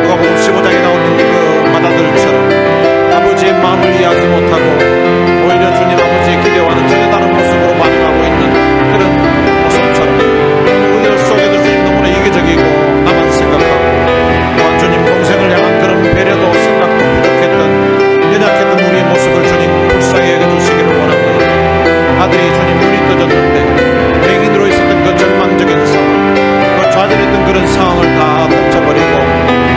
누가복음 15장에 나오는 그 마다들처럼 아버지의 마음을 이해하지 못하고 오히려 주님 아버지의 기대와는 전혀 다른 모습으로 반응하고 있는 그런 모습처럼 우리들 속에도 주님 너무나 이기적이고 나만 생각하고 또한 주님 동생을 향한 그런 배려도 생각도 부족했던 연약했던 우리의 모습을 주님 불쌍히 여겨주시기를 원합니다. 아들이 주님 눈이 떠졌는데 맹인으로 있었던 그 절망적인 상황, 그 좌절했던 그런 상황을 다 덮쳐버리고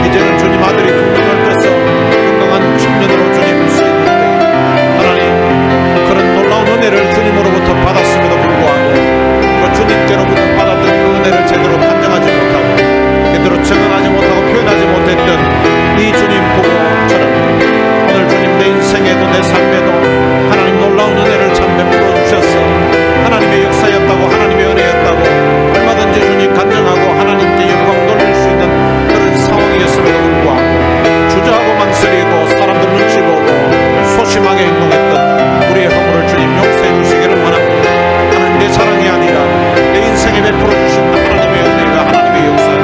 이제는 주님 아들이 두 눈을 떠서 건강한 청년으로 주님 쓰이는데 하나님, 그런 놀라운 은혜를 주님으로부터 받았음에도 불구하고 그 주님께로부터 받았던 그 은혜를 제대로 판정하지 못하고 제대로 적응하지 못하고 표현하지 못했던 이 주님 보고처럼 오늘 주님 내 인생에도 내 삶에도 하나님 놀라운 은혜를 참 베풀어 주셔서 하나님의 역사였다고 하나님의 은혜였다고 얼마든지 주님 간증하고 하나님께 영광 돌릴 수 있는 그런 상황이었음에도 불구하고 주저하고 망설이고 사람들 눈치 보고 소심하게 행동했던 우리의 허물을 주님 용서해 주시기를 원합니다. 하나님, 내 자랑이 아니라 내 인생에 베풀어 주신 하나님의 은혜가 하나님의 역사가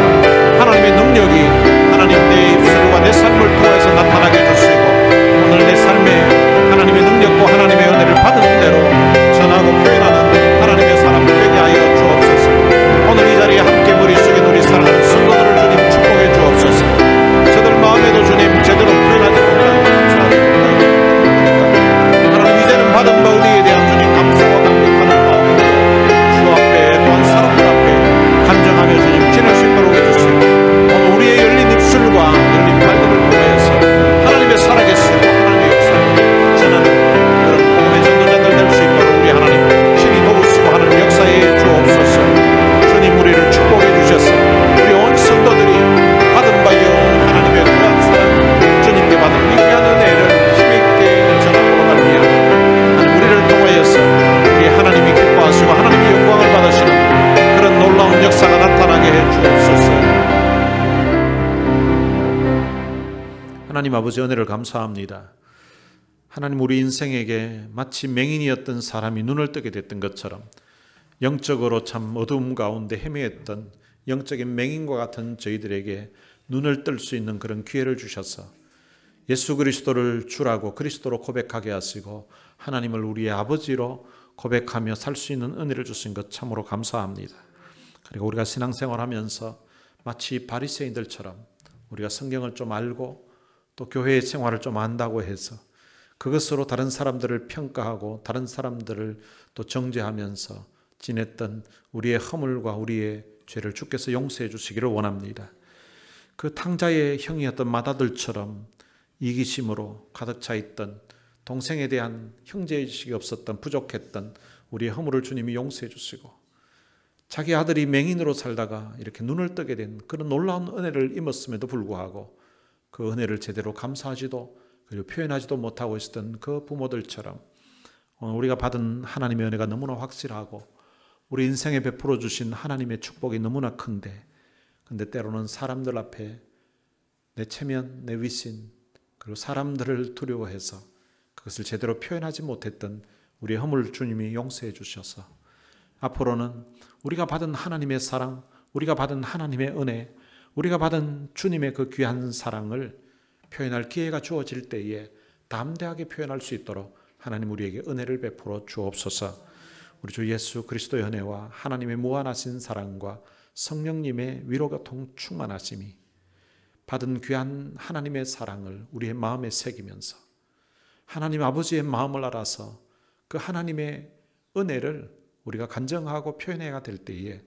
하나님의 능력이 하나님 내 입술과 내 삶을 통해서 나타나게 해주시고 오늘 내 삶에 하나님의 능력과 하나님의 은혜를 받은 대로 전하고 표현하는 하나님의 사람 되게 하여 주옵소서. 오늘 이 자리에 함께 머리 숙인 우리 사랑하는 성도들을 주님 축복해 주옵소서. 저들 마음에도 주님 제대로 표현하지 못하고 하나님, 이제는 받은 바 은혜에 대한 주님 감사와 감격하는 마음으로 주 앞에 또한 사람들 앞에 간증하며 주님 지낼 수 있도록 해주시고 오늘 우리의 열린 입술과 열린 말들을 통해서 하나님의 살아계시고 하나님의 역사를 전하는 그런 복음의 전도자들 될 수 있도록 우리 하나님 신이 도우시고 하나님 역사에 주옵소서. 주님 우리를 축복해 주셔서 우리 온 성도들이 받은 바요 하나님의 그러한 사랑, 주님께 받은 위대한 은혜를 힘있게 전함으로 말미암아 하나님 우리를 통하여서 우리 하나님이 기뻐하시고 하나님이 영광을 받으시는 그런 놀라운 역사가 나타나게 해 주옵소서. 하나님 아버지, 은혜를 감사합니다. 하나님, 우리 인생에게 마치 맹인이었던 사람이 눈을 뜨게 됐던 것처럼 영적으로 참 어두움 가운데 헤매했던 영적인 맹인과 같은 저희들에게 눈을 뜰 수 있는 그런 기회를 주셔서 예수 그리스도를 주라고 그리스도로 고백하게 하시고 하나님을 우리의 아버지로 고백하며 살 수 있는 은혜를 주신 것 참으로 감사합니다. 그리고 우리가 신앙생활하면서 마치 바리새인들처럼 우리가 성경을 좀 알고 또 교회의 생활을 좀 안다고 해서 그것으로 다른 사람들을 평가하고 다른 사람들을 또 정죄하면서 지냈던 우리의 허물과 우리의 죄를 주께서 용서해 주시기를 원합니다. 그 탕자의 형이었던 마다들처럼 이기심으로 가득 차 있던 동생에 대한 형제의식이 없었던 부족했던 우리의 허물을 주님이 용서해 주시고 자기 아들이 맹인으로 살다가 이렇게 눈을 뜨게 된 그런 놀라운 은혜를 입었음에도 불구하고 그 은혜를 제대로 감사하지도 그리고 표현하지도 못하고 있었던 그 부모들처럼 오늘 우리가 받은 하나님의 은혜가 너무나 확실하고 우리 인생에 베풀어 주신 하나님의 축복이 너무나 큰데 근데 때로는 사람들 앞에 내 체면, 내 위신 그리고 사람들을 두려워해서 그것을 제대로 표현하지 못했던 우리의 허물을 주님이 용서해 주셔서 앞으로는 우리가 받은 하나님의 사랑, 우리가 받은 하나님의 은혜, 우리가 받은 주님의 그 귀한 사랑을 표현할 기회가 주어질 때에 담대하게 표현할 수 있도록 하나님 우리에게 은혜를 베풀어 주옵소서. 우리 주 예수 그리스도의 은혜와 하나님의 무한하신 사랑과 성령님의 위로교통 충만하심이 받은 귀한 하나님의 사랑을 우리의 마음에 새기면서 하나님 아버지의 마음을 알아서 그 하나님의 은혜를 우리가 간증하고 표현해야 될 때에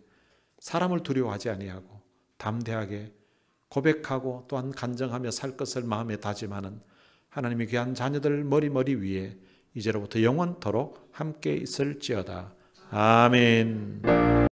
사람을 두려워하지 아니하고 담대하게 고백하고 또한 간증하며 살 것을 마음에 다짐하는 하나님의 귀한 자녀들 머리 위에 이제로부터 영원토록 함께 있을지어다. 아멘.